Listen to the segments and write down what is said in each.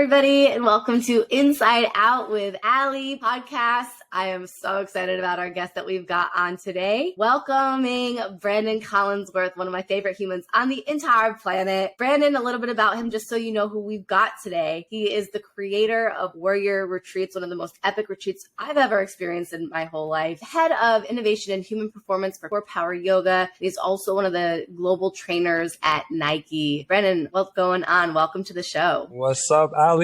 everybody, and welcome to Inside Out with Allie podcast. I am so excited about our guest that we've got on today. Welcoming Branden Collinsworth, one of my favorite humans on the entire planet. Branden, a little bit about him, just so you know who we've got today. He is the creator of Warrior Retreats, one of the most epic retreats I've ever experienced in my whole life. Head of Innovation and Human Performance for Core Power Yoga. He's also one of the global trainers at Nike. Branden, what's going on? Welcome to the show. What's up, Ali?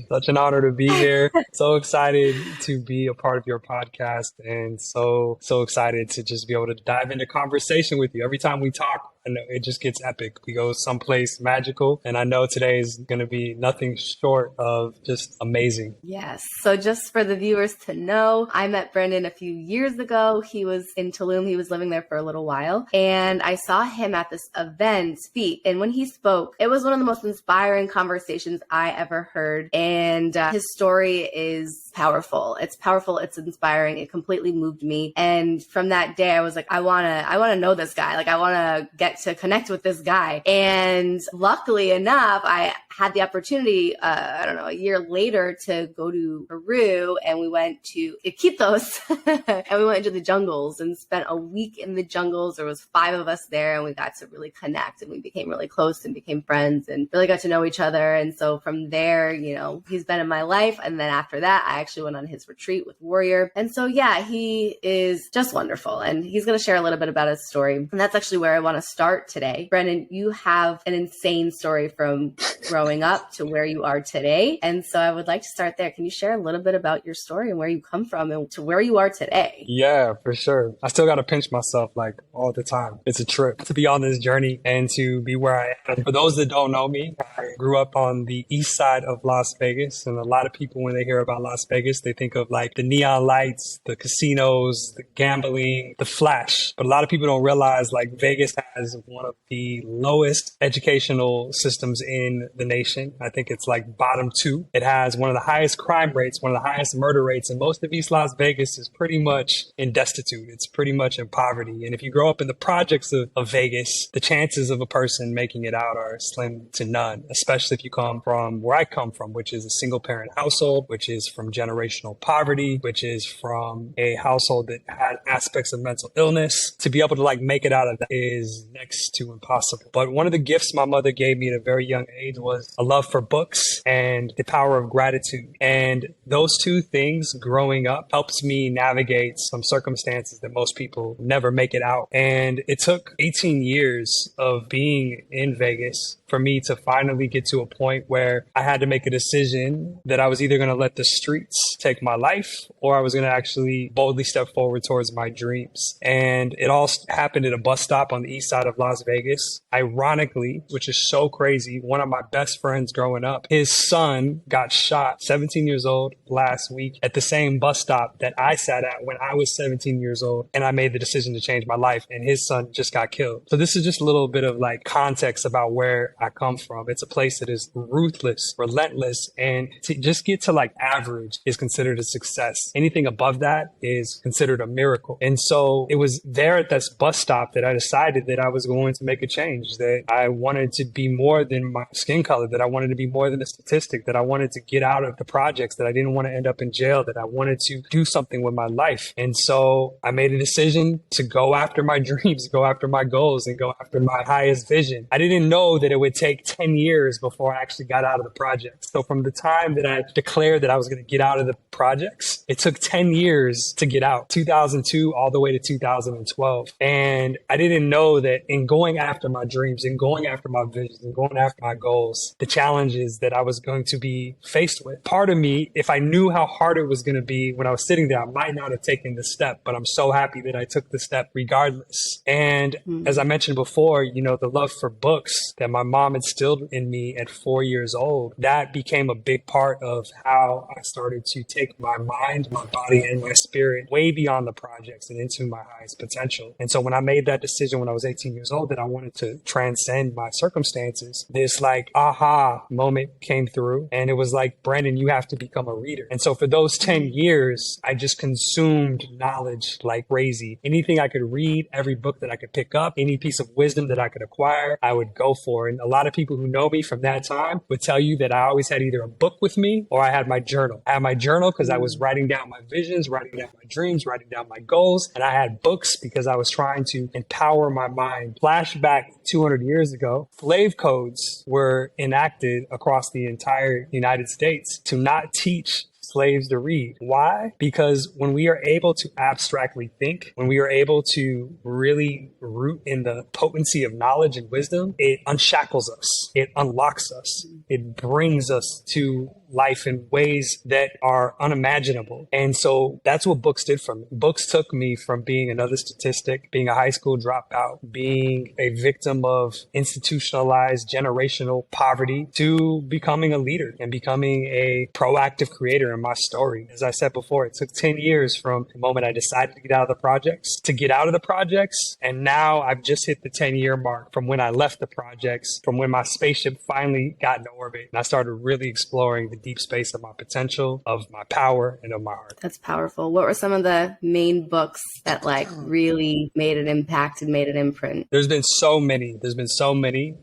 Such an honor to be here. So excited to be a part of your podcast and so excited to just be able to dive into conversation with you. Every time we talk, I know it just gets epic. We go someplace magical, and I know today is going to be nothing short of just amazing. Yes. So just for the viewers to know, I met Branden a few years ago. He was in Tulum. He was living there for a little while, and I saw him at this event speak. And when he spoke, it was one of the most inspiring conversations I ever heard. And his story is powerful. It's powerful. It's inspiring. It completely moved me. And from that day, I was like, I want to know this guy. Like, I want to get to connect with this guy. And luckily enough, I had the opportunity, a year later to go to Peru, and we went to Iquitos and we went into the jungles and spent a week in the jungles. There was 5 of us there, and we got to really connect, and we became really close and became friends and really got to know each other. And so from there, he's been in my life. And then after that, I actually went on his retreat with Warrior. And so, yeah, he is just wonderful. And he's going to share a little bit about his story. And that's actually where I want to start today. Branden, you have an insane story from growing up to where you are today. And so I would like to start there. Can you share a little bit about your story and where you come from and to where you are today? Yeah, for sure. I still got to pinch myself like all the time. It's a trip to be on this journey and to be where I am. For those that don't know me, I grew up on the east side of Las Vegas. And a lot of people, when they hear about Las Vegas, they think of like the neon lights, the casinos, the gambling, the flash. But a lot of people don't realize like Vegas has one of the lowest educational systems in the nation. I think it's like bottom 2. It has one of the highest crime rates, one of the highest murder rates, and most of East Las Vegas is pretty much in destitute. It's pretty much in poverty. And if you grow up in the projects of Vegas, the chances of a person making it out are slim to none, especially if you come from where I come from, which is a single parent household, which is from generational poverty, which is from a household that had aspects of mental illness. To be able to like make it out of that is next to impossible. But one of the gifts my mother gave me at a very young age was a love for books and the power of gratitude. And those two things growing up helps me navigate some circumstances that most people never make it out. And it took 18 years of being in Vegas for me to finally get to a point where I had to make a decision that I was either going to let the streets take my life or I was going to actually boldly step forward towards my dreams. And it all happened at a bus stop on the east side of Las Vegas. Ironically, which is so crazy, one of my best friends growing up, his son got shot, 17 years old, last week at the same bus stop that I sat at when I was 17 years old. And I made the decision to change my life, and his son just got killed. So this is just a little bit of like context about where I come from. It's a place that is ruthless, relentless, and to just get to like average is considered a success. Anything above that is considered a miracle. And so it was there at this bus stop that I decided that I was going to make a change, that I wanted to be more than my skin color, that I wanted to be more than a statistic, that I wanted to get out of the projects, that I didn't want to end up in jail, that I wanted to do something with my life. And so I made a decision to go after my dreams, go after my goals, and go after my highest vision. I didn't know that it would take 10 years before I actually got out of the projects. So from the time that I declared that I was going to get out of the projects, it took 10 years to get out, 2002 all the way to 2012. And I didn't know that in going after my dreams and going after my visions and going after my goals, the challenges that I was going to be faced with. Part of me, if I knew how hard it was going to be when I was sitting there, I might not have taken the step, but I'm so happy that I took the step regardless. And as I mentioned before, the love for books that my mom instilled in me at 4 years old, that became a big part of how I started order to take my mind, my body, and my spirit way beyond the projects and into my highest potential. And so when I made that decision when I was 18 years old that I wanted to transcend my circumstances, this like aha moment came through, and it was like, Branden, you have to become a reader. And so for those 10 years, I just consumed knowledge like crazy. Anything I could read, every book that I could pick up, any piece of wisdom that I could acquire, I would go for. And a lot of people who know me from that time would tell you that I always had either a book with me or I had my journal. I had my journal because I was writing down my visions, writing down my dreams, writing down my goals. And I had books because I was trying to empower my mind. Flashback 200 years ago, slave codes were enacted across the entire United States to not teach slaves to read. Why? Because when we are able to abstractly think, when we are able to really root in the potency of knowledge and wisdom, it unshackles us. It unlocks us. It brings us to life in ways that are unimaginable. And so that's what books did for me. Books took me from being another statistic, being a high school dropout, being a victim of institutionalized generational poverty, to becoming a leader and becoming a proactive creator in my story. As I said before, it took 10 years from the moment I decided to get out of the projects to get out of the projects. And now I've just hit the 10-year mark from when I left the projects, from when my spaceship finally got into orbit. And I started really exploring the deep space of my potential, of my power, and of my heart. That's powerful. What were some of the main books that like really made an impact and made an imprint? There's been so many.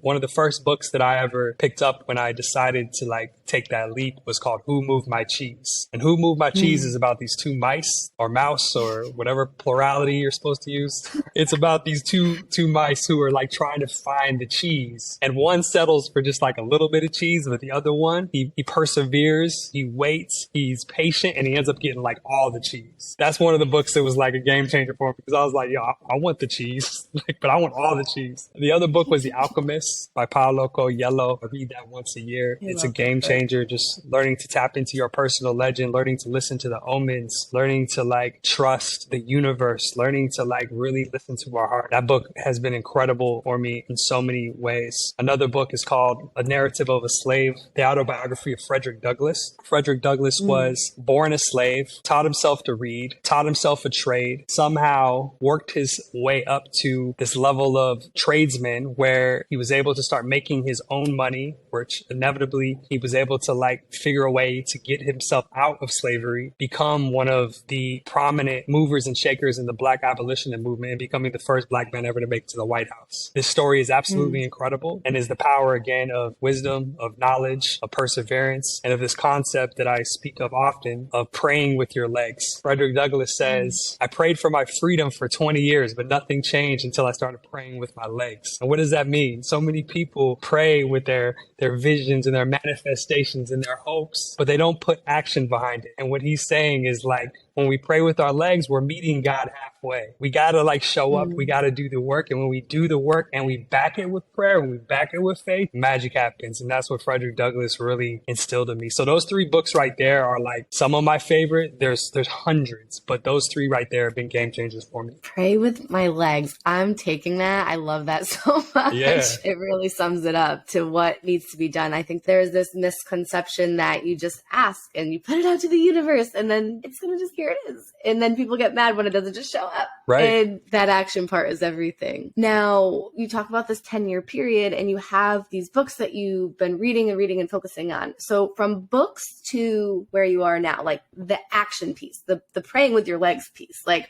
One of the first books that I ever picked up when I decided to like take that leap was called Who Moved My Cheese? And Who Moved My Cheese is about these two mice or mouse or whatever plurality you're supposed to use. It's about these two mice who are like trying to find the cheese. And one settles for just like a little bit of cheese, but the other one, he perseveres, he waits, he's patient, and he ends up getting like all the cheese. That's one of the books that was like a game changer for me, because I was like, yo, I want the cheese, but I want all the cheese. The other book was The Alchemist by Paulo Coelho. I read that once a year. It's a game changer, just learning to tap into your personal legend, learning to listen to the omens, learning to like trust the universe, learning to like really listen to our heart. That book has been incredible for me in so many ways. Another book is called A Narrative of a Slave, the autobiography of Frederick Douglass. Frederick Douglass was born a slave, taught himself to read, taught himself a trade, somehow worked his way up to this level of tradesman where he was able to start making his own money, which inevitably he was able to like figure a way to get himself out of slavery, become one of the prominent movers and shakers in the Black abolitionist movement, and becoming the first Black man ever to make it to the White House. This story is absolutely incredible, and is the power again of wisdom, of knowledge, of perseverance, and of this concept that I speak of often of praying with your legs. Frederick Douglass says, I prayed for my freedom for 20 years, but nothing changed until I started praying with my legs. And what does that mean? So many people pray with their visions and their manifestations and their hopes, but they don't put action behind it. And what he's saying is like, when we pray with our legs, we're meeting God halfway. We got to like show up. We got to do the work. And when we do the work and we back it with prayer, when we back it with faith, magic happens. And that's what Frederick Douglass really instilled in me. So those three books right there are like some of my favorite. There's hundreds, but those three right there have been game changers for me. Pray with my legs. I'm taking that. I love that so much. Yeah. It really sums it up to what needs to be done. I think there's this misconception that you just ask and you put it out to the universe and then it's going to just here it is. And then people get mad when it doesn't just show up. Right. And that action part is everything. Now, you talk about this 10-year period and you have these books that you've been reading and focusing on. So from books to where you are now, like the action piece, the praying with your legs piece, like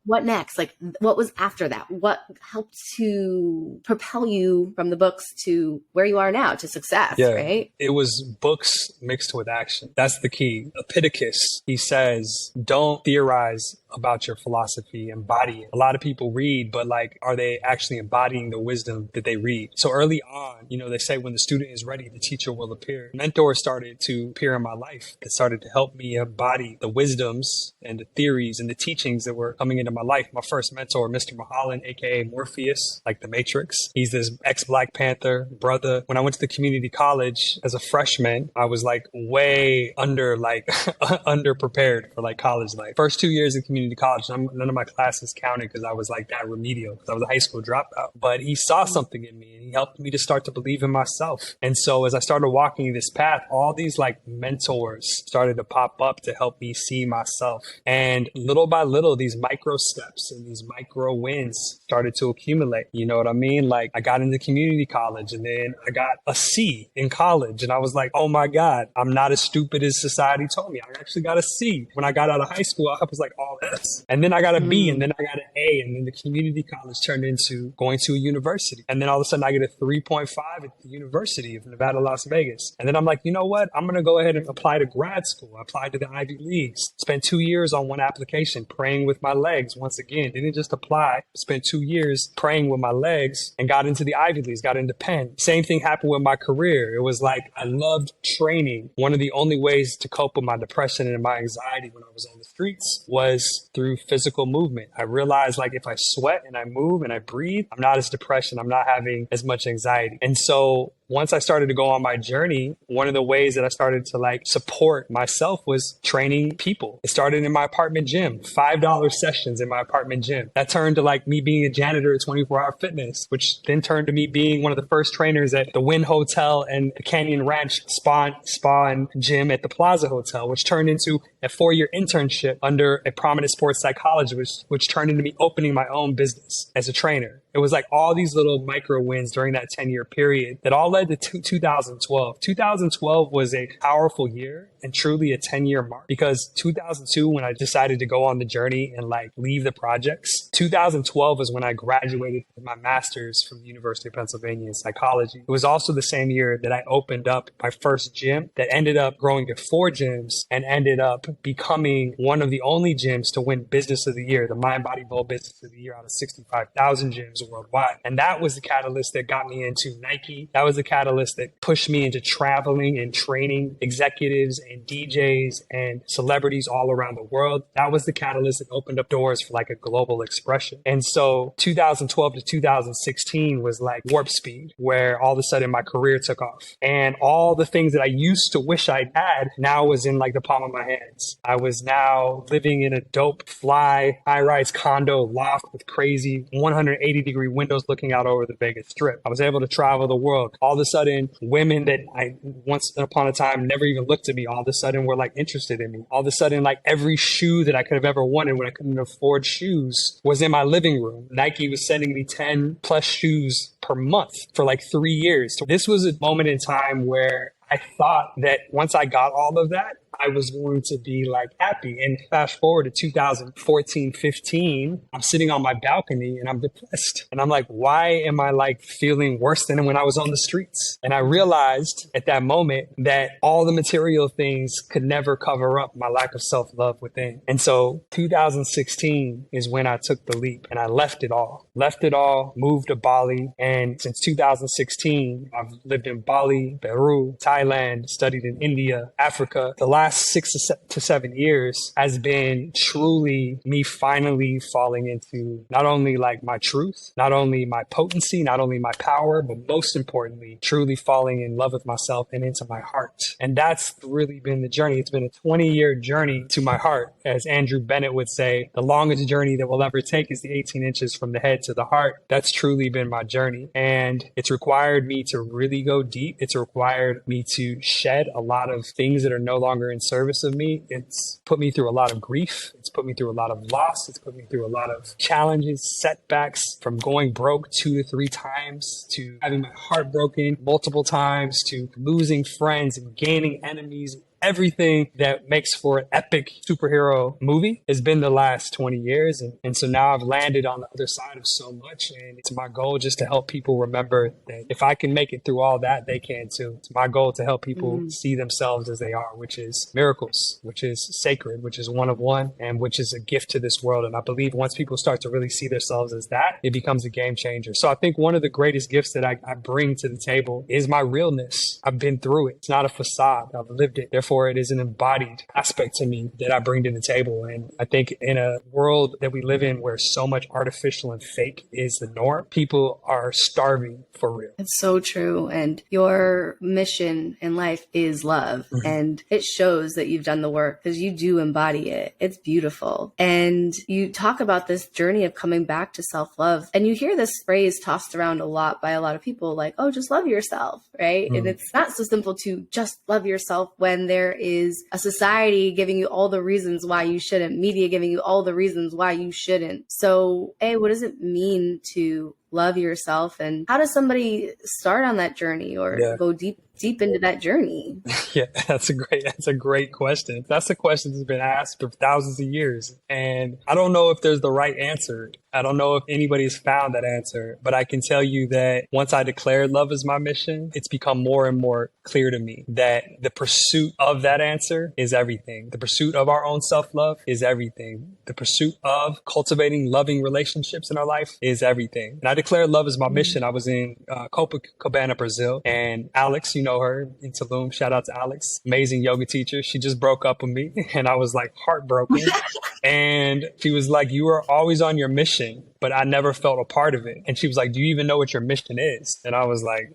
what next? Like, what was after that? What helped to propel you from the books to where you are now, to success, right? It was books mixed with action. That's the key. Epictetus, he says, don't theorize about your philosophy, embody it. A lot of people read, but like, are they actually embodying the wisdom that they read? So early on, they say when the student is ready, the teacher will appear. Mentors started to appear in my life that started to help me embody the wisdoms and the theories and the teachings that were coming into my life. My first mentor, Mr. Mulholland, aka Morpheus, like the Matrix. He's this ex-Black Panther brother. When I went to the community college as a freshman, I was like way underprepared for like college life. First 2 years of community community college. None of my classes counted because I was like that remedial, because I was a high school dropout. But he saw something in me and he helped me to start to believe in myself. And so as I started walking this path, all these like mentors started to pop up to help me see myself. And little by little, these micro steps and these micro wins started to accumulate. You know what I mean? Like I got into community college and then I got a C in college. And I was like, oh my God, I'm not as stupid as society told me. I actually got a C. When I got out of high school, I was like, oh, this. And then I got a B and then I got an A. And then the community college turned into going to a university. And then all of a sudden I get a 3.5 at the University of Nevada, Las Vegas. And then I'm like, you know what? I'm going to go ahead and apply to grad school. I applied to the Ivy Leagues. Spent 2 years on one application, praying with my legs. Once again, didn't just apply. Spent 2 years praying with my legs and got into the Ivy Leagues, got into Penn. Same thing happened with my career. It was like I loved training. One of the only ways to cope with my depression and my anxiety when I was on the streets was through physical movement. I realized like if I sweat and I move and I breathe, I'm not as depressed and I'm not having as much anxiety. And so once I started to go on my journey, one of the ways that I started to like support myself was training people. It started in my apartment gym, $5 sessions in my apartment gym. That turned to like me being a janitor at 24 Hour Fitness, which then turned to me being one of the first trainers at the Wynn Hotel and the Canyon Ranch Spa and Gym at the Plaza Hotel, which turned into a 4-year internship under a prominent sports psychologist, which turned into me opening my own business as a trainer. It was like all these little micro wins during that 10-year period that all led to 2012. 2012 was a powerful year and truly a 10-year mark, because 2002, when I decided to go on the journey and like leave the projects, 2012 is when I graduated with my master's from the University of Pennsylvania in psychology. It was also the same year that I opened up my first gym that ended up growing to 4 gyms and ended up becoming one of the only gyms to win Business of the Year, the Mind Body Bowl Business of the Year out of 65,000 gyms worldwide. And that was the catalyst that got me into Nike. That was the catalyst that pushed me into traveling and training executives and DJs and celebrities all around the world. That was the catalyst that opened up doors for like a global expression. And so 2012 to 2016 was like warp speed, where all of a sudden my career took off. And all the things that I used to wish I'd had now was in like the palm of my hands. I was now living in a dope fly high-rise condo loft with crazy 180-degree windows looking out over the Vegas Strip. I was able to travel the world. All of a sudden, women that I once upon a time never even looked at me, all of a sudden were like interested in me. All of a sudden, like every shoe that I could have ever wanted when I couldn't afford shoes was in my living room. Nike was sending me 10 plus shoes per month for like 3 years. So this was a moment in time where I thought that once I got all of that, I was going to be like happy. And fast forward to 2014, 15, I'm sitting on my balcony and I'm depressed. And I'm like, why am I like feeling worse than when I was on the streets? And I realized at that moment that all the material things could never cover up my lack of self-love within. And so 2016 is when I took the leap and I left it all, moved to Bali. And since 2016, I've lived in Bali, Peru, Thailand, studied in India, Africa. The last 6 to 7 years has been truly me finally falling into not only like my truth, not only my potency, not only my power, but most importantly, truly falling in love with myself and into my heart. And that's really been the journey. It's been a 20-year journey to my heart. As Andrew Bennett would say, the longest journey that we'll ever take is the 18 inches from the head to the heart. That's truly been my journey. And it's required me to really go deep. It's required me to shed a lot of things that are no longer in service of me. It's put me through a lot of grief. It's put me through a lot of loss. It's put me through a lot of challenges, setbacks, from going broke 2 to 3 times to having my heart broken multiple times to losing friends and gaining enemies. Everything that makes for an epic superhero movie has been the last 20 years. And so now I've landed on the other side of so much. And it's my goal just to help people remember that if I can make it through all that, they can too. It's my goal to help people see themselves as they are, which is miracles, which is sacred, which is one of one, and which is a gift to this world. And I believe once people start to really see themselves as that, it becomes a game changer. So I think one of the greatest gifts that I bring to the table is my realness. I've been through it. It's not a facade. I've lived it. Therefore, for it is an embodied aspect to me that I bring to the table. And I think in a world that we live in where so much artificial and fake is the norm, people are starving for real. It's so true. And your mission in life is love. Mm-hmm. And it shows that you've done the work because you do embody it. It's beautiful. And you talk about this journey of coming back to self-love. And you hear this phrase tossed around a lot by a lot of people like, oh, just love yourself, right? Mm-hmm. And it's not so simple to just love yourself when there is a society giving you all the reasons why you shouldn't, media giving you all the reasons why you shouldn't. So, A, what does it mean to love yourself, and how does somebody start on that journey or go deep into that journey? Yeah, that's a great question. That's a question that's been asked for thousands of years. And I don't know if there's the right answer. I don't know if anybody's found that answer, but I can tell you that once I declared love as my mission, it's become more and more clear to me that the pursuit of that answer is everything. The pursuit of our own self-love is everything. The pursuit of cultivating loving relationships in our life is everything. And I declared love as my mission. I was in Copacabana, Brazil, and Alex, you know her in Tulum. Shout out to Alex, amazing yoga teacher. She just broke up with me and I was like heartbroken. And she was like, you were always on your mission, but I never felt a part of it. And she was like, do you even know what your mission is? And I was like,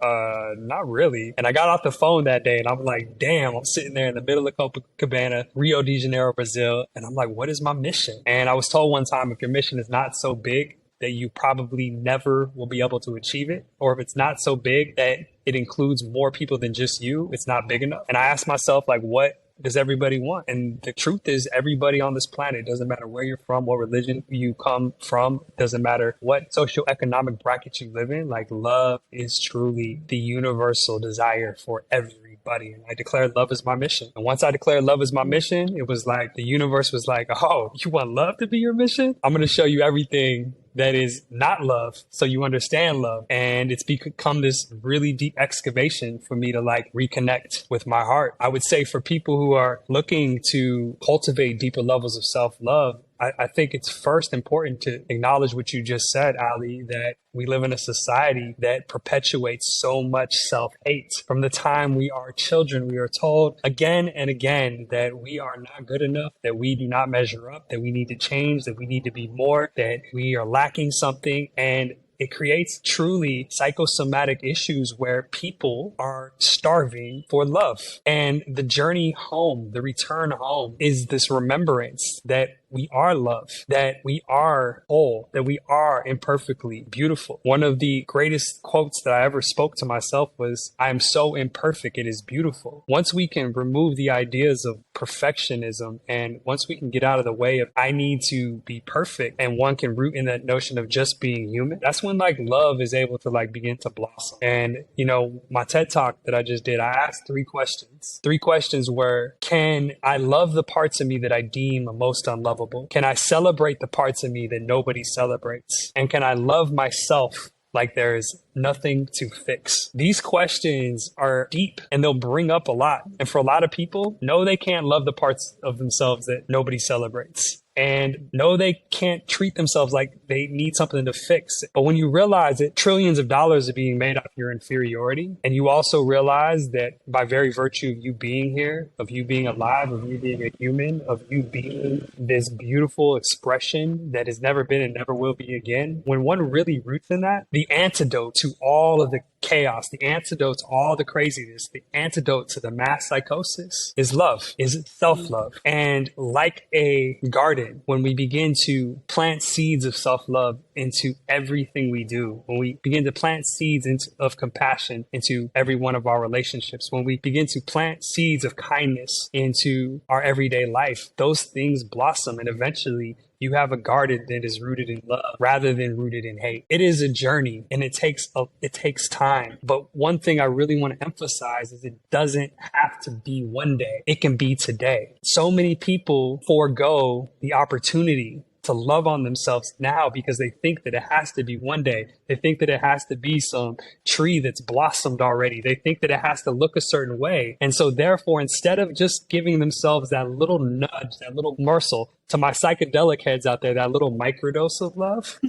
not really. And I got off the phone that day and I'm like, damn, I'm sitting there in the middle of Copacabana, Rio de Janeiro, Brazil. And I'm like, what is my mission? And I was told one time, if your mission is not so big that you probably never will be able to achieve it, or if it's not so big that it includes more people than just you, it's not big enough. And I asked myself, like, what does everybody want? And the truth is, everybody on this planet, doesn't matter where you're from, what religion you come from, doesn't matter what socioeconomic bracket you live in, like love is truly the universal desire for everybody. And I declared love as my mission. And once I declared love as my mission, it was like the universe was like, oh, you want love to be your mission? I'm going to show you everything that is not love, so you understand love. And it's become this really deep excavation for me to like reconnect with my heart. I would say for people who are looking to cultivate deeper levels of self-love, I think it's first important to acknowledge what you just said, Ali, that we live in a society that perpetuates so much self-hate. From the time we are children, we are told again and again that we are not good enough, that we do not measure up, that we need to change, that we need to be more, that we are lacking something. And it creates truly psychosomatic issues where people are starving for love. And the journey home, the return home, is this remembrance that we are loved, that we are whole, that we are imperfectly beautiful. One of the greatest quotes that I ever spoke to myself was, I am so imperfect, it is beautiful. Once we can remove the ideas of perfectionism, and once we can get out of the way of I need to be perfect, and one can root in that notion of just being human, that's when like love is able to like begin to blossom. And you know, my TED Talk that I just did, I asked 3 questions. 3 questions were, can I love the parts of me that I deem most unlovable? Can I celebrate the parts of me that nobody celebrates? And can I love myself like there's nothing to fix? These questions are deep and they'll bring up a lot. And for a lot of people, no, they can't love the parts of themselves that nobody celebrates. And no, they can't treat themselves like they need something to fix. But when you realize that trillions of dollars are being made off your inferiority, and you also realize that by very virtue of you being here, of you being alive, of you being a human, of you being this beautiful expression that has never been and never will be again, when one really roots in that, the antidote to all of the chaos, the antidote to all the craziness, the antidote to the mass psychosis is love, is self-love. And like a garden, when we begin to plant seeds of self-love into everything we do, when we begin to plant seeds of compassion into every one of our relationships, when we begin to plant seeds of kindness into our everyday life, those things blossom, and eventually you have a garden that is rooted in love rather than rooted in hate. It is a journey and it takes time. But one thing I really want to emphasize is it doesn't have to be one day. It can be today. So many people forego the opportunity to love on themselves now because they think that it has to be one day. They think that it has to be some tree that's blossomed already. They think that it has to look a certain way. And so therefore, instead of just giving themselves that little nudge, that little morsel, to my psychedelic heads out there, that little microdose of love,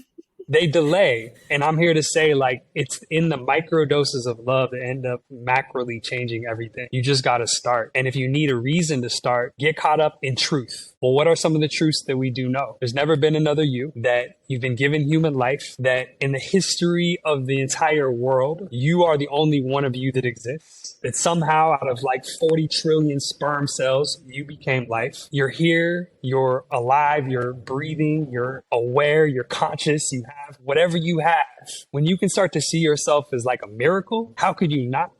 They delay. And I'm here to say, like, it's in the micro doses of love that end up macroly changing everything. You just got to start. And if you need a reason to start, get caught up in truth. Well, what are some of the truths that we do know? There's never been another you, that you've been given human life, that in the history of the entire world, you are the only one of you that exists, that somehow out of like 40 trillion sperm cells, you became life. You're here, you're alive, you're breathing, you're aware, you're conscious, you have whatever you have. When you can start to see yourself as like a miracle, how could you not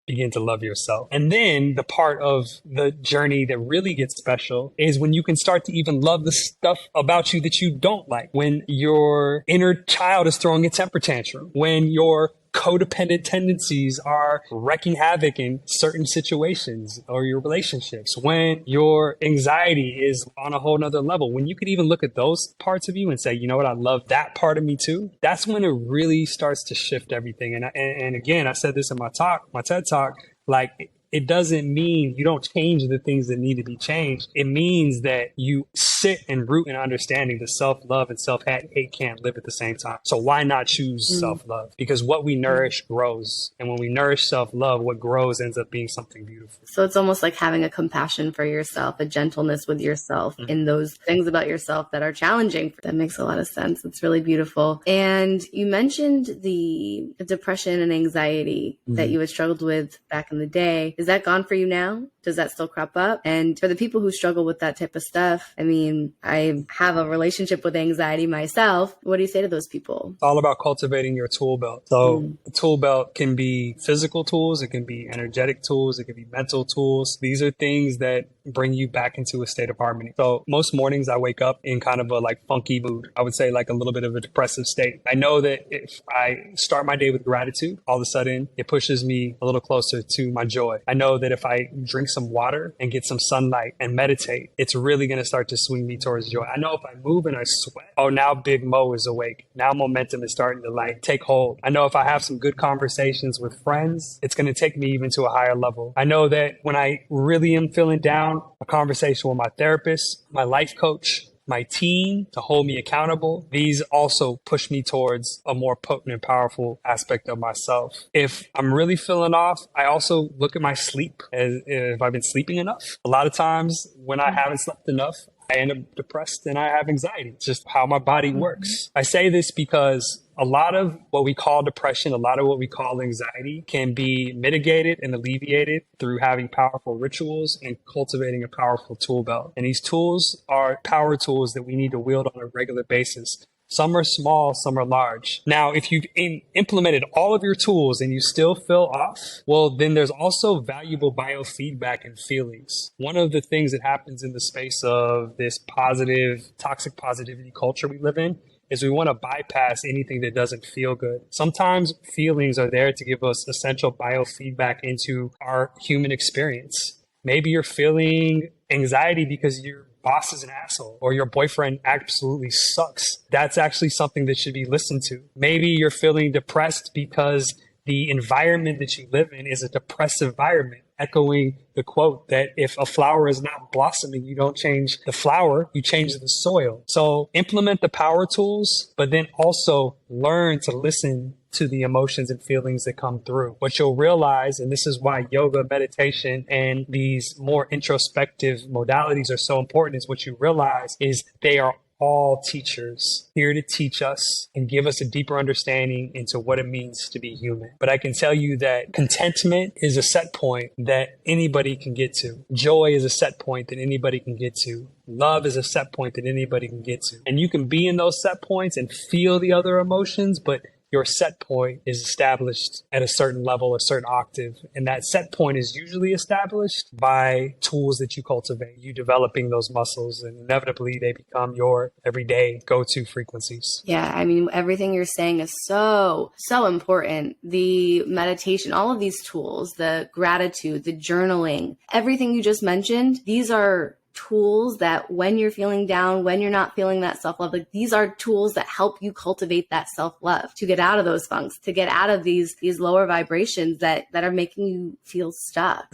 begin to love yourself? And then the part of the journey that really gets special is when you can start to even love the stuff about you that you don't like. When your inner child is throwing a temper tantrum, when your codependent tendencies are wreaking havoc in certain situations or your relationships, when your anxiety is on a whole nother level, when you can even look at those parts of you and say, you know what, I love that part of me too. That's when it really starts to shift everything. And again, I said this in my TED talk, like, it doesn't mean you don't change the things that need to be changed. It means that you sit and root in understanding that self-love and self-hate can't live at the same time. So why not choose self-love? Because what we nourish grows. And when we nourish self-love, what grows ends up being something beautiful. So it's almost like having a compassion for yourself, a gentleness with yourself in those things about yourself that are challenging. That makes a lot of sense. It's really beautiful. And you mentioned the depression and anxiety that you had struggled with back in the day. Is that gone for you now? Does that still crop up? And for the people who struggle with that type of stuff, I mean, I have a relationship with anxiety myself. What do you say to those people? It's all about cultivating your tool belt. So the tool belt can be physical tools. It can be energetic tools. It can be mental tools. These are things that bring you back into a state of harmony. So most mornings I wake up in kind of a like funky mood. I would say like a little bit of a depressive state. I know that if I start my day with gratitude, all of a sudden it pushes me a little closer to my joy. I know that if I drink some water and get some sunlight and meditate, it's really going to start to swing me towards joy. I know if I move and I sweat, oh, now Big Mo is awake. Now momentum is starting to like take hold. I know if I have some good conversations with friends, it's going to take me even to a higher level. I know that when I really am feeling down, a conversation with my therapist, my life coach, my team to hold me accountable, these also push me towards a more potent and powerful aspect of myself. If I'm really feeling off, I also look at my sleep, as if I've been sleeping enough. A lot of times when I haven't slept enough, I end up depressed and I have anxiety. It's just how my body works. I say this because a lot of what we call depression, a lot of what we call anxiety can be mitigated and alleviated through having powerful rituals and cultivating a powerful tool belt. And these tools are power tools that we need to wield on a regular basis. Some are small, some are large. Now, if you've implemented all of your tools and you still feel off, well, then there's also valuable biofeedback and feelings. One of the things that happens in the space of this positive, toxic positivity culture we live in is we want to bypass anything that doesn't feel good. Sometimes feelings are there to give us essential biofeedback into our human experience. Maybe you're feeling anxiety because your boss is an asshole or your boyfriend absolutely sucks. That's actually something that should be listened to. Maybe you're feeling depressed because the environment that you live in is a depressive environment, echoing the quote that if a flower is not blossoming, you don't change the flower, you change the soil. So implement the power tools, but then also learn to listen to the emotions and feelings that come through. What you'll realize, and this is why yoga, meditation, and these more introspective modalities are so important, is what you realize is they are all teachers here to teach us and give us a deeper understanding into what it means to be human. But I can tell you that contentment is a set point that anybody can get to. Joy is a set point that anybody can get to. Love is a set point that anybody can get to. And you can be in those set points and feel the other emotions, but your set point is established at a certain level, a certain octave. And that set point is usually established by tools that you cultivate, you developing those muscles, and inevitably they become your everyday go-to frequencies. Yeah, I mean, everything you're saying is so important. The meditation, all of these tools, the gratitude, the journaling, everything you just mentioned, these are tools that when you're feeling down, when you're not feeling that self-love, like these are tools that help you cultivate that self-love to get out of those funks, to get out of these lower vibrations that are making you feel stuck.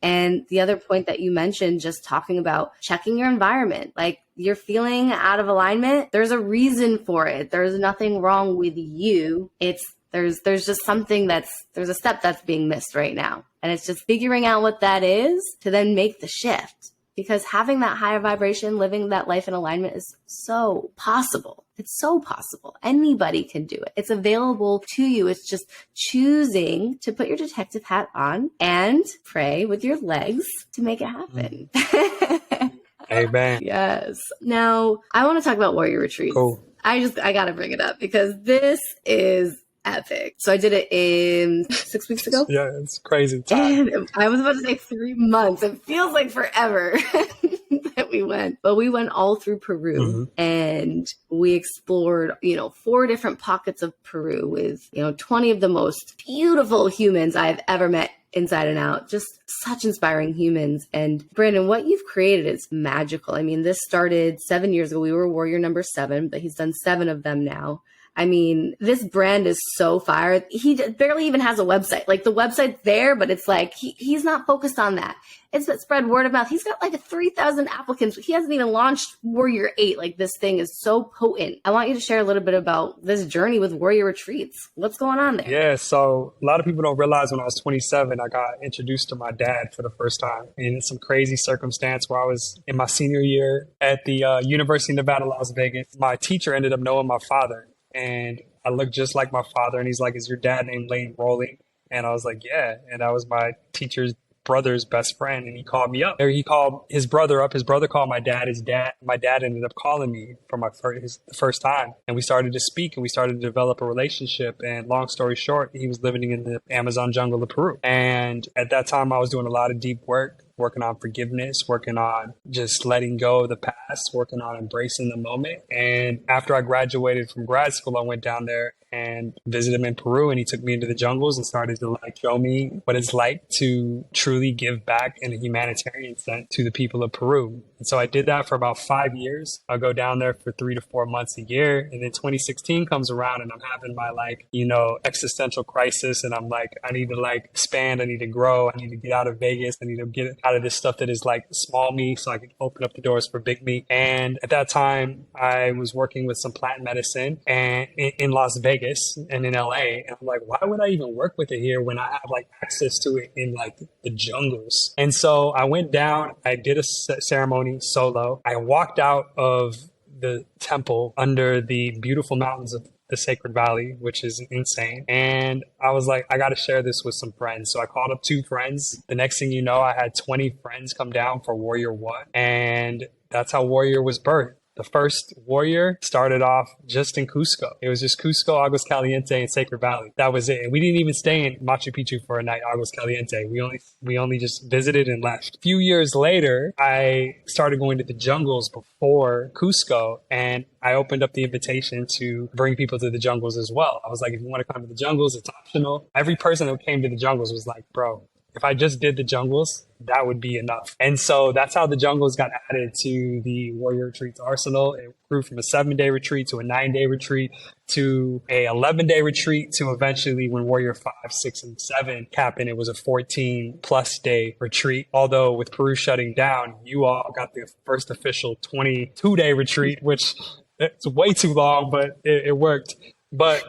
And the other point that you mentioned, just talking about checking your environment, like you're feeling out of alignment, there's a reason for it. There's nothing wrong with you. There's just something there's a step that's being missed right now. And it's just figuring out what that is to then make the shift. Because having that higher vibration, living that life in alignment is so possible. It's so possible. Anybody can do it. It's available to you. It's just choosing to put your detective hat on and pray with your legs to make it happen. Amen. Yes. Now, I want to talk about warrior retreats. Cool. I got to bring it up because this is epic. So I did it in 6 weeks ago. Yeah, it's crazy time. And I was about to say 3 months. It feels like forever that we went. But we went all through Peru and we explored, 4 different pockets of Peru with, 20 of the most beautiful humans I've ever met inside and out. Just such inspiring humans. And Branden, what you've created is magical. I mean, this started 7 years ago. We were warrior number 7, but he's done 7 of them now. I mean, this brand is so fire. He barely even has a website. Like the website's there, but it's like he's not focused on that. It's that spread word of mouth. He's got like 3,000 applicants. He hasn't even launched Warrior 8. Like this thing is so potent. I want you to share a little bit about this journey with Warrior Retreats. What's going on there? Yeah, so a lot of people don't realize when I was 27, I got introduced to my dad for the first time in some crazy circumstance where I was in my senior year at the University of Nevada, Las Vegas. My teacher ended up knowing my father. And I looked just like my father. And he's like, "Is your dad named Lane Rowley?" And I was like, "Yeah." And that was my teacher's brother's best friend. And he called me up. Or he called his brother up. His brother called my dad. My dad ended up calling me for the first time. And we started to speak and we started to develop a relationship. And long story short, he was living in the Amazon jungle of Peru. And at that time, I was doing a lot of deep work. Working on forgiveness, working on just letting go of the past, working on embracing the moment. And after I graduated from grad school, I went down there and visited him in Peru, and he took me into the jungles and started to show me what it's like to truly give back in a humanitarian sense to the people of Peru. And so I did that for about 5 years. I'll go down there for 3 to 4 months a year. And then 2016 comes around and I'm having my existential crisis. And I'm like, I need to expand. I need to grow. I need to get out of Vegas. I need to get out of this stuff that is small me so I can open up the doors for big me. And at that time, I was working with some plant medicine and in Las Vegas and in LA. And I'm like, why would I even work with it here when I have access to it in the jungles? And so I went down, I did a ceremony solo. I walked out of the temple under the beautiful mountains of the Sacred Valley, which is insane. And I was like, I got to share this with some friends. So I called up 2 friends. The next thing you know, I had 20 friends come down for Warrior 1. And that's how Warrior was birthed. The first Warrior started off just in Cusco. It was just Cusco, Aguas Caliente, and Sacred Valley. That was it. And we didn't even stay in Machu Picchu for a night, Aguas Caliente. We only just visited and left. A few years later, I started going to the jungles before Cusco, and I opened up the invitation to bring people to the jungles as well. I was like, if you want to come to the jungles, it's optional. Every person that came to the jungles was like, bro, if I just did the jungles, that would be enough. And so that's how the jungles got added to the Warrior Retreats arsenal. It grew from a 7-day retreat to a 9-day retreat to a 11-day retreat to eventually when Warrior 5, 6, and 7 happened, it was a 14+ day retreat. Although with Peru shutting down, you all got the first official 22-day retreat, which it's way too long, but it worked. But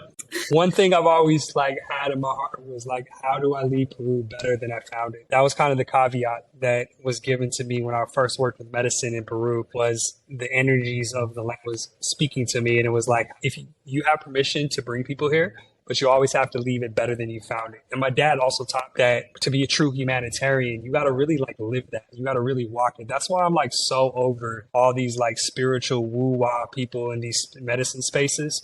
one thing I've always had in my heart was how do I leave Peru better than I found it? That was kind of the caveat that was given to me when I first worked with medicine in Peru, was the energies of the land was speaking to me. And it was if you have permission to bring people here, but you always have to leave it better than you found it. And my dad also taught that to be a true humanitarian, you got to really live that. You got to really walk it. That's why I'm so over all these spiritual woo-wah people in these medicine spaces.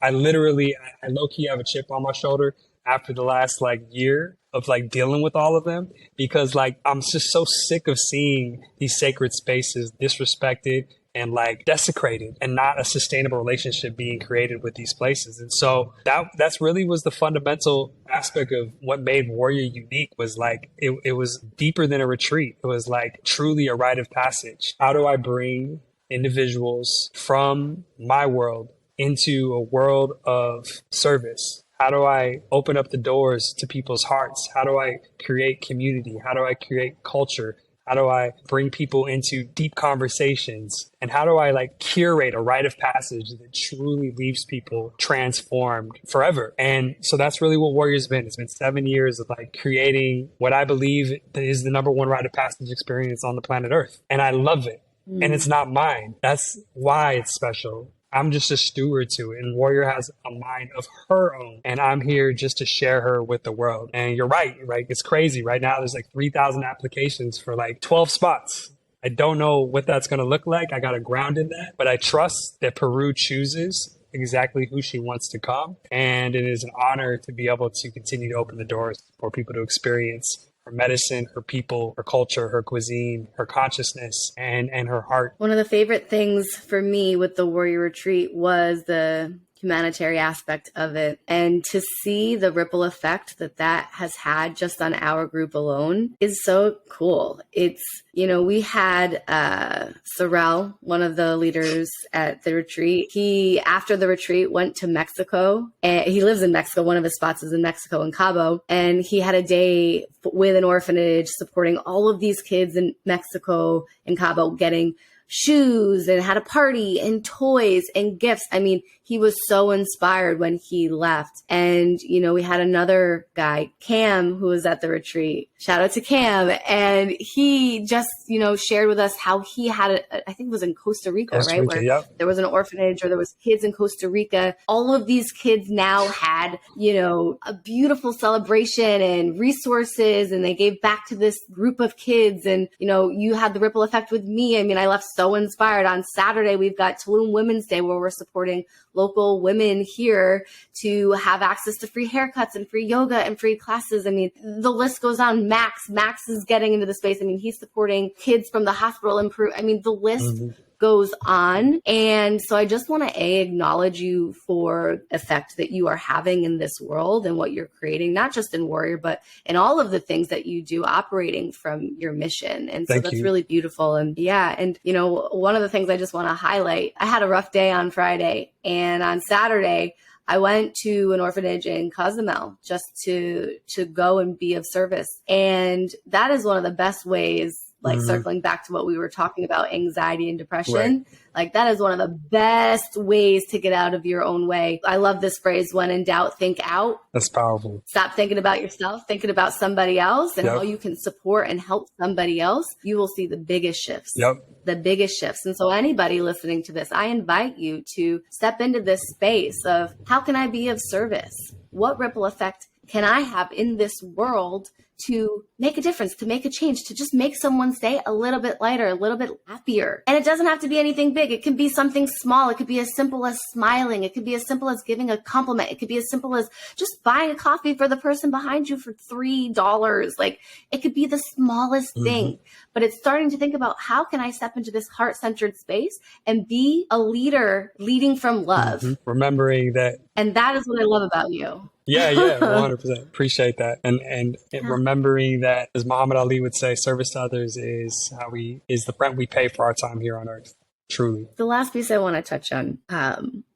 I low-key have a chip on my shoulder after the last year of dealing with all of them, because I'm just so sick of seeing these sacred spaces disrespected and desecrated and not a sustainable relationship being created with these places. And so that's really was the fundamental aspect of what made Warrior unique was like, it was deeper than a retreat. It was like truly a rite of passage. How do I bring individuals from my world into a world of service? How do I open up the doors to people's hearts? How do I create community? How do I create culture? How do I bring people into deep conversations? And how do I like curate a rite of passage that truly leaves people transformed forever? And so that's really what Warrior's been. It's been 7 years of like creating what I believe is the number one rite of passage experience on the planet Earth. And I love it. And it's not mine. That's why it's special. I'm just a steward to it, and Warrior has a mind of her own, and I'm here just to share her with the world. And you're right, it's crazy. Right now, there's like 3,000 applications for like 12 spots. I don't know what that's going to look like. I got to ground in that, but I trust that Peru chooses exactly who she wants to come. And it is an honor to be able to continue to open the doors for people to experience her medicine, her people, her culture, her cuisine, her consciousness, and her heart. One of the favorite things for me with the Warrior Retreat was the humanitarian aspect of it. And to see the ripple effect that that has had just on our group alone is so cool. It's, we had Sorrel, one of the leaders at the retreat. He, after the retreat, went to Mexico. And he lives in Mexico. One of his spots is in Mexico, in Cabo. And he had a day with an orphanage supporting all of these kids in Mexico, in Cabo, getting shoes, and had a party and toys and gifts. I mean, he was so inspired when he left. And, we had another guy, Cam, who was at the retreat. Shout out to Cam. And he just, shared with us how he had I think it was in Costa Rica, right? Where there was an orphanage, or there was kids in Costa Rica. All of these kids now had, a beautiful celebration and resources, and they gave back to this group of kids. And, you had the ripple effect with me. I mean, I left so inspired. On Saturday, we've got Tulum Women's Day, where we're supporting local women here to have access to free haircuts and free yoga and free classes. I mean, the list goes on. Max is getting into the space. I mean, he's supporting kids from the hospital in Peru. I mean, the list goes on. And so I just want to acknowledge you for the effect that you are having in this world and what you're creating, not just in Warrior, but in all of the things that you do operating from your mission. And so that's really beautiful. And one of the things I just want to highlight, I had a rough day on Friday, and on Saturday, I went to an orphanage in Cozumel just to go and be of service. And that is one of the best ways, like circling back to what we were talking about, anxiety and depression. Right. Like that is one of the best ways to get out of your own way. I love this phrase, when in doubt, think out. That's powerful. Stop thinking about yourself, thinking about somebody else and how you can support and help somebody else. You will see the biggest shifts. The biggest shifts. And so anybody listening to this, I invite you to step into this space of, how can I be of service? What ripple effect can I have in this world to make a difference, to make a change, to just make someone's day a little bit lighter, a little bit happier? And it doesn't have to be anything big. It can be something small. It could be as simple as smiling. It could be as simple as giving a compliment. It could be as simple as just buying a coffee for the person behind you for $3. Like, it could be the smallest thing, but it's starting to think about, how can I step into this heart-centered space and be a leader leading from love? Remembering that. And that is what I love about you. Yeah, 100%. Appreciate that. And remembering that, as Muhammad Ali would say, service to others is the rent we pay for our time here on earth. Truly. The last piece I want to touch on,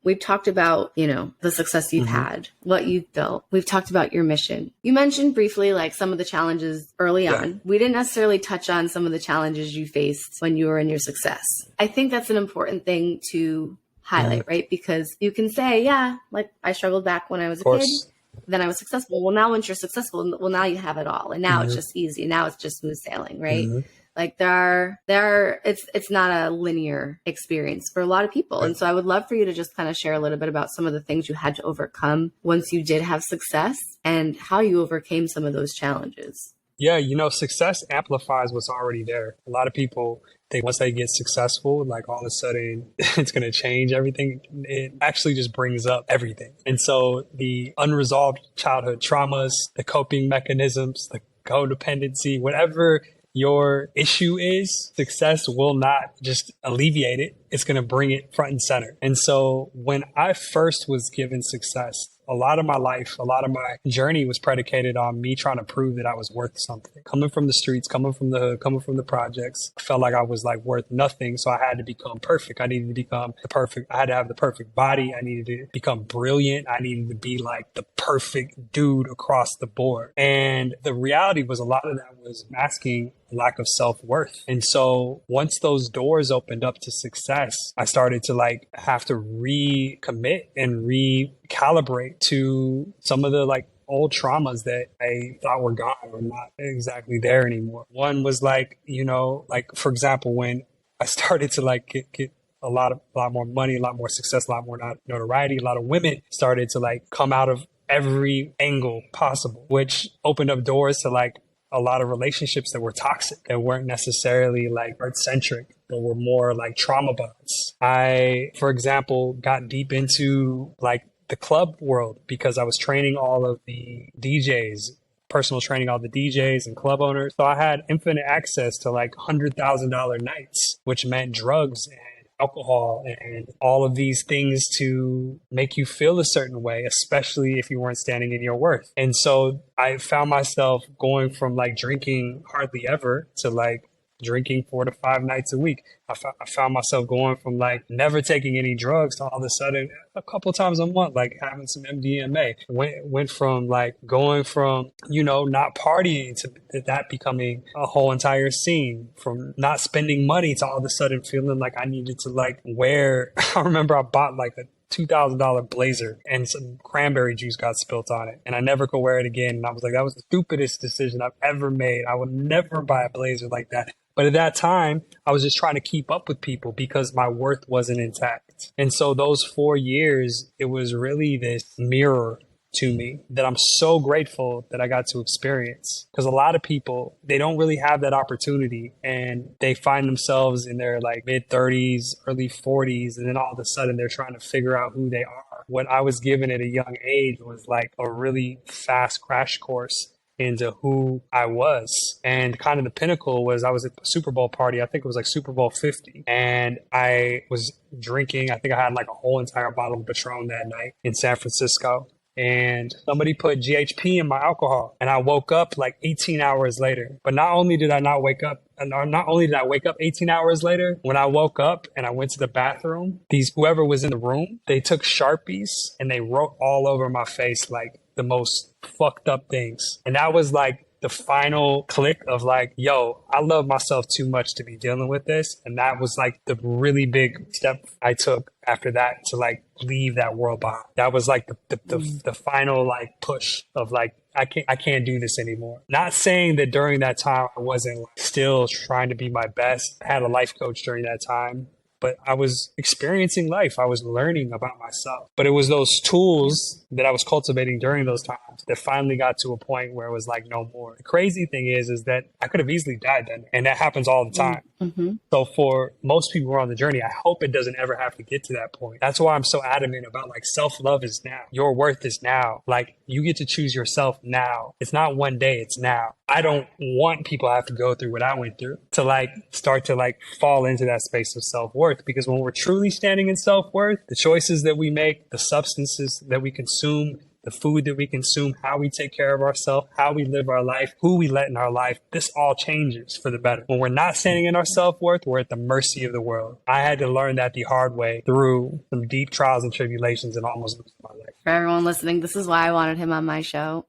we've talked about, the success you've had, what you've built. We've talked about your mission. You mentioned briefly, like, some of the challenges early on. We didn't necessarily touch on some of the challenges you faced when you were in your success. I think that's an important thing to highlight, right? Because you can say, like, I struggled back when I was a kid. Then I was successful. Well, now once you're successful, well, now you have it all. And now it's just easy. Now it's just smooth sailing, right? Like it's not a linear experience for a lot of people. And so I would love for you to just kind of share a little bit about some of the things you had to overcome once you did have success, and how you overcame some of those challenges. Yeah, success amplifies what's already there. A lot of people think once they get successful, like all of a sudden it's going to change everything. It actually just brings up everything. And so the unresolved childhood traumas, the coping mechanisms, the codependency, whatever your issue is, success will not just alleviate it. It's going to bring it front and center. And so when I first was given success, a lot of my life, a lot of my journey was predicated on me trying to prove that I was worth something. Coming from the streets, coming from the hood, coming from the projects, I felt like I was like worth nothing. So I had to become perfect. I needed to become I had to have the perfect body. I needed to become brilliant. I needed to be like the perfect dude across the board. And the reality was a lot of that was masking a lack of self-worth. And so once those doors opened up to success, I started to like have to recommit and recalibrate to some of the like old traumas that I thought were gone or not exactly there anymore. One was like, like for example, when I started to like get a lot more money, a lot more success, a lot more notoriety, a lot of women started to like come out of every angle possible, which opened up doors to like a lot of relationships that were toxic, that weren't necessarily like art-centric, but were more like trauma bonds. I, for example, got deep into like the club world because I was training all of the DJs, personal training all the DJs and club owners. So I had infinite access to like $100,000 nights, which meant drugs and alcohol and all of these things to make you feel a certain way, especially if you weren't standing in your worth. And so I found myself going from like drinking hardly ever to like drinking 4 to 5 nights a week. I found myself going from like never taking any drugs to all of a sudden a couple times a month, like having some MDMA. Went from like going from, not partying to that becoming a whole entire scene, from not spending money to all of a sudden feeling like I needed to like wear. I remember I bought like a $2,000 blazer and some cranberry juice got spilt on it and I never could wear it again. And I was like, that was the stupidest decision I've ever made. I would never buy a blazer like that. But at that time, I was just trying to keep up with people because my worth wasn't intact. And so those 4 years, it was really this mirror to me that I'm so grateful that I got to experience, because a lot of people, they don't really have that opportunity and they find themselves in their like mid 30s, early 40s, and then all of a sudden they're trying to figure out who they are. What I was given at a young age was like a really fast crash course into who I was. And kind of the pinnacle was I was at the Super Bowl party. I think it was like Super Bowl 50. And I was drinking. I think I had like a whole entire bottle of Patron that night in San Francisco. And somebody put GHP in my alcohol. And I woke up like 18 hours later. But not only did I wake up 18 hours later, when I woke up and I went to the bathroom, whoever was in the room, they took Sharpies and they wrote all over my face like the most fucked up things. And that was like the final click of like, yo, I love myself too much to be dealing with this. And that was like the really big step I took after that to like leave that world behind. That was like the final like push of like, I can't do this anymore. Not saying that during that time I wasn't like still trying to be my best. I had a life coach during that time, but I was experiencing life. I was learning about myself. But it was those tools that I was cultivating during those times that finally got to a point where it was like no more. The crazy thing is that I could have easily died then. And that happens all the time. Mm-hmm. So for most people who are on the journey, I hope it doesn't ever have to get to that point. That's why I'm so adamant about like self-love is now. Your worth is now. Like you get to choose yourself now. It's not one day, it's now. I don't want people to have to go through what I went through to like start to like fall into that space of self-worth. Because when we're truly standing in self-worth, the choices that we make, the substances that we consume, the food that we consume, how we take care of ourselves, how we live our life, who we let in our life, this all changes for the better. When we're not standing in our self-worth, we're at the mercy of the world. I had to learn that the hard way through some deep trials and tribulations and almost losing my life. For everyone listening, this is why I wanted him on my show.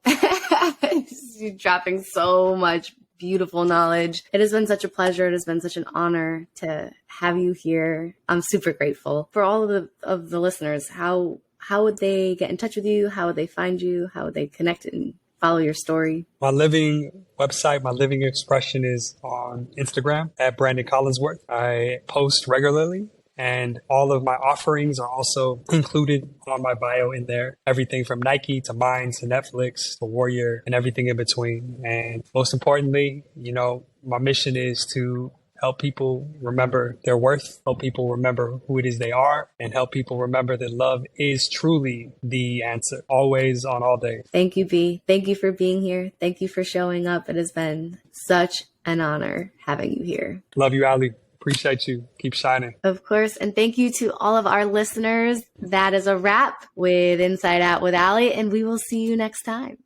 He's dropping so much beautiful knowledge. It has been such a pleasure. It has been such an honor to have you here. I'm super grateful. For all of the listeners, how would they get in touch with you? How would they find you? How would they connect and follow your story? My living website, my living expression is on Instagram at Branden Collinsworth. I post regularly and all of my offerings are also included on my bio in there. Everything from Nike to Minds to Netflix to Warrior and everything in between. And most importantly, my mission is to help people remember their worth, help people remember who it is they are, and help people remember that love is truly the answer, always, on all days. Thank you, B. Thank you for being here. Thank you for showing up. It has been such an honor having you here. Love you, Ali. Appreciate you. Keep shining. Of course. And thank you to all of our listeners. That is a wrap with Inside Out with Allie, and we will see you next time.